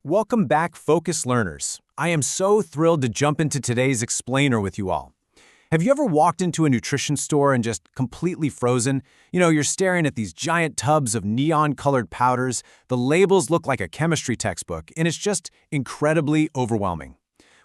Welcome back, Focus Learners. I am so thrilled to jump into today's explainer with you all. Have you ever walked into a nutrition store and just completely frozen? You're staring at these giant tubs of neon-colored powders, the labels look like a chemistry textbook, and it's just incredibly overwhelming.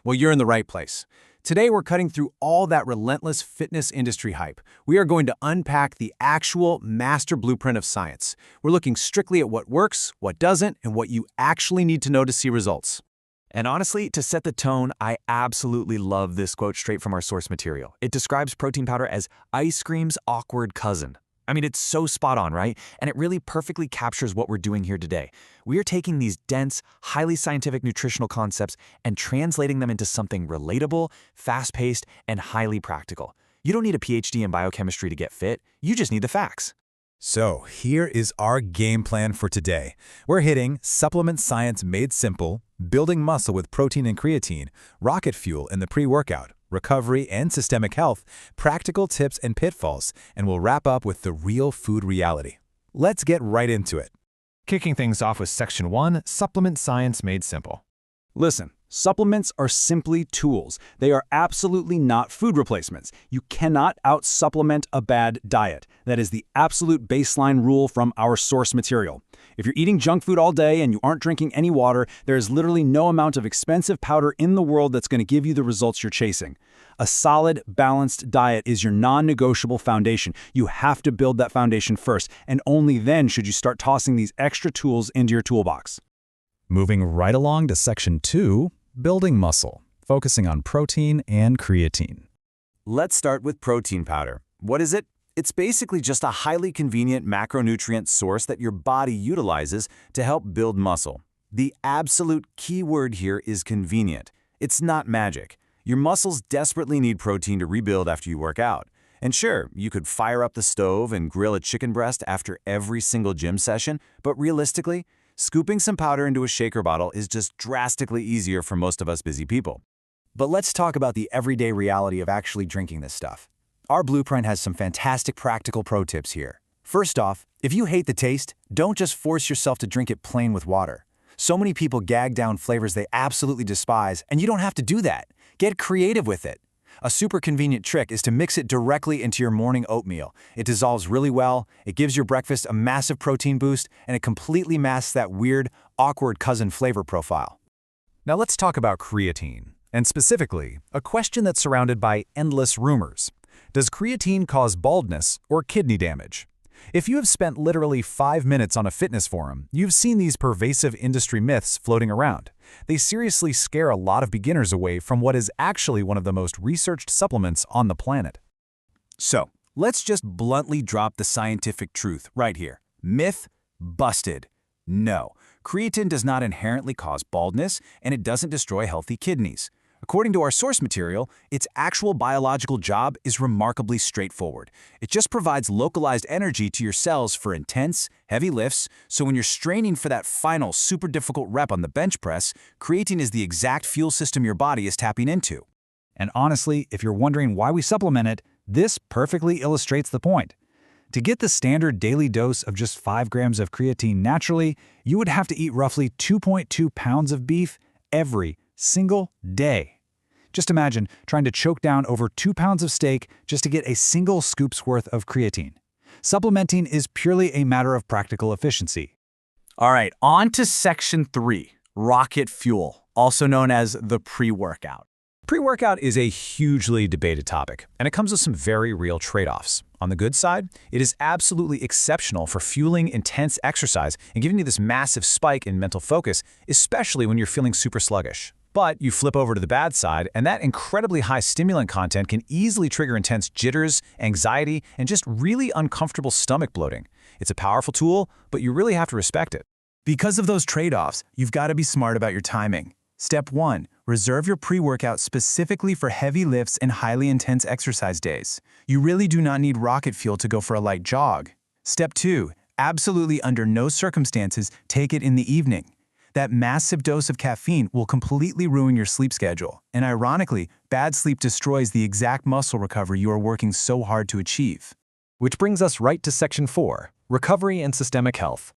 Well, you're in the right place. Today, we're cutting through all that relentless fitness industry hype. We are going to unpack the actual master blueprint of science. We're looking strictly at what works, what doesn't, and what you actually need to know to see results. And honestly, to set the tone, I absolutely love this quote straight from our source material. It describes protein powder as ice cream's awkward cousin. I mean, it's so spot on, right? And it really perfectly captures what we're doing here today. We are taking these dense, highly scientific nutritional concepts and translating them into something relatable, fast-paced, and highly practical. You don't need a PhD in biochemistry to get fit. You just need the facts. So here is our game plan for today. We're hitting supplement science made simple, building muscle with protein and creatine, rocket fuel in the pre-workout, recovery and systemic health, practical tips and pitfalls, and we'll wrap up with the real food reality. Let's get right into it. Kicking things off with Section 1, Supplement Science Made Simple. Listen, supplements are simply tools. They are absolutely not food replacements. You cannot out-supplement a bad diet. That is the absolute baseline rule from our source material. If you're eating junk food all day and you aren't drinking any water, there is literally no amount of expensive powder in the world that's going to give you the results you're chasing. A solid, balanced diet is your non-negotiable foundation. You have to build that foundation first, and only then should you start tossing these extra tools into your toolbox. Moving right along to Section 2, building muscle, focusing on protein and creatine. Let's start with protein powder. What is it? It's basically just a highly convenient macronutrient source that your body utilizes to help build muscle. The absolute key word here is convenient. It's not magic. Your muscles desperately need protein to rebuild after you work out. And sure, you could fire up the stove and grill a chicken breast after every single gym session, but realistically, scooping some powder into a shaker bottle is just drastically easier for most of us busy people. But let's talk about the everyday reality of actually drinking this stuff. Our blueprint has some fantastic practical pro tips here. First off, if you hate the taste, don't just force yourself to drink it plain with water. So many people gag down flavors they absolutely despise, and you don't have to do that. Get creative with it. A super convenient trick is to mix it directly into your morning oatmeal. It dissolves really well, it gives your breakfast a massive protein boost, and it completely masks that weird, awkward cousin flavor profile. Now let's talk about creatine, and specifically, a question that's surrounded by endless rumors. Does creatine cause baldness or kidney damage? If you have spent literally 5 minutes on a fitness forum, you've seen these pervasive industry myths floating around. They seriously scare a lot of beginners away from what is actually one of the most researched supplements on the planet. So, let's just bluntly drop the scientific truth right here. Myth busted. No, creatine does not inherently cause baldness, and it doesn't destroy healthy kidneys. According to our source material, its actual biological job is remarkably straightforward. It just provides localized energy to your cells for intense, heavy lifts, so when you're straining for that final super difficult rep on the bench press, creatine is the exact fuel system your body is tapping into. And honestly, if you're wondering why we supplement it, this perfectly illustrates the point. To get the standard daily dose of just 5 grams of creatine naturally, you would have to eat roughly 2.2 pounds of beef every single day. Just imagine trying to choke down over 2 pounds of steak just to get a single scoop's worth of creatine. Supplementing is purely a matter of practical efficiency. All right, on to Section 3, rocket fuel, also known as the pre-workout. Pre-workout is a hugely debated topic, and it comes with some very real trade-offs. On the good side, it is absolutely exceptional for fueling intense exercise and giving you this massive spike in mental focus, especially when you're feeling super sluggish. But you flip over to the bad side, and that incredibly high stimulant content can easily trigger intense jitters, anxiety, and just really uncomfortable stomach bloating. It's a powerful tool, but you really have to respect it. Because of those trade-offs, you've got to be smart about your timing. Step 1. Reserve your pre-workout specifically for heavy lifts and highly intense exercise days. You really do not need rocket fuel to go for a light jog. Step 2. Absolutely under no circumstances take it in the evening. That massive dose of caffeine will completely ruin your sleep schedule. And ironically, bad sleep destroys the exact muscle recovery you are working so hard to achieve. Which brings us right to Section 4, Recovery and Systemic Health.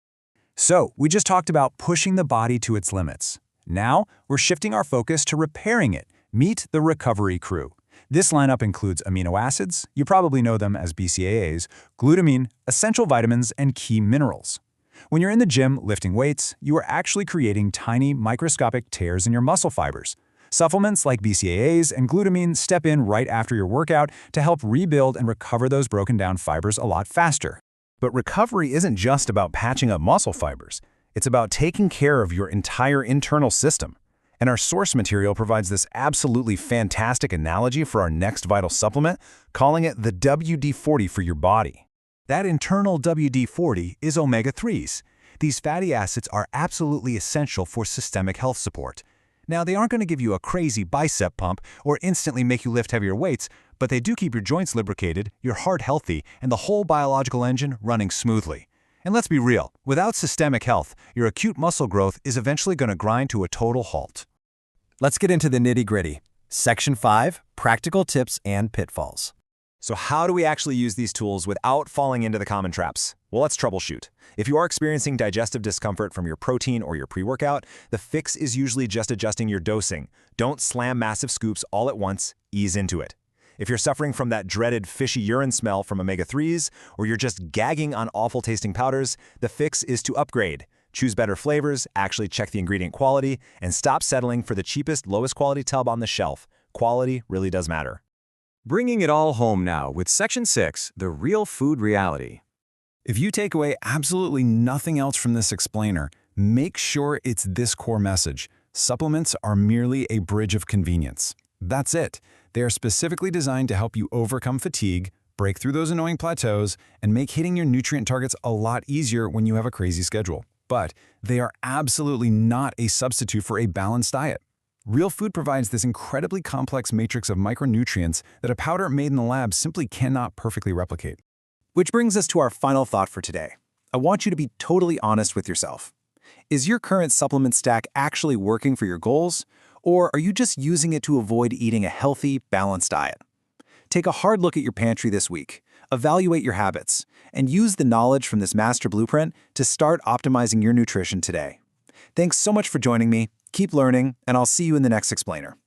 So, we just talked about pushing the body to its limits. Now, we're shifting our focus to repairing it. Meet the recovery crew. This lineup includes amino acids, you probably know them as BCAAs, glutamine, essential vitamins, and key minerals. When you're in the gym lifting weights, you are actually creating tiny microscopic tears in your muscle fibers. Supplements like BCAAs and glutamine step in right after your workout to help rebuild and recover those broken down fibers a lot faster. But recovery isn't just about patching up muscle fibers. It's about taking care of your entire internal system. And our source material provides this absolutely fantastic analogy for our next vital supplement, calling it the WD-40 for your body. That internal WD-40 is omega-3s. These fatty acids are absolutely essential for systemic health support. Now, they aren't going to give you a crazy bicep pump or instantly make you lift heavier weights, but they do keep your joints lubricated, your heart healthy, and the whole biological engine running smoothly. And let's be real, without systemic health, your acute muscle growth is eventually going to grind to a total halt. Let's get into the nitty-gritty. Section 5, Practical Tips and Pitfalls. So how do we actually use these tools without falling into the common traps? Well, let's troubleshoot. If you are experiencing digestive discomfort from your protein or your pre-workout, the fix is usually just adjusting your dosing. Don't slam massive scoops all at once, ease into it. If you're suffering from that dreaded fishy urine smell from omega-3s, or you're just gagging on awful tasting powders, the fix is to upgrade. Choose better flavors, actually check the ingredient quality, and stop settling for the cheapest, lowest quality tub on the shelf. Quality really does matter. Bringing it all home now with Section 6, the real food reality. If you take away absolutely nothing else from this explainer, make sure it's this core message. Supplements are merely a bridge of convenience. That's it. They are specifically designed to help you overcome fatigue, break through those annoying plateaus, and make hitting your nutrient targets a lot easier when you have a crazy schedule. But they are absolutely not a substitute for a balanced diet. Real food provides this incredibly complex matrix of micronutrients that a powder made in the lab simply cannot perfectly replicate. Which brings us to our final thought for today. I want you to be totally honest with yourself. Is your current supplement stack actually working for your goals, or are you just using it to avoid eating a healthy, balanced diet? Take a hard look at your pantry this week, evaluate your habits, and use the knowledge from this master blueprint to start optimizing your nutrition today. Thanks so much for joining me. Keep learning, and I'll see you in the next explainer.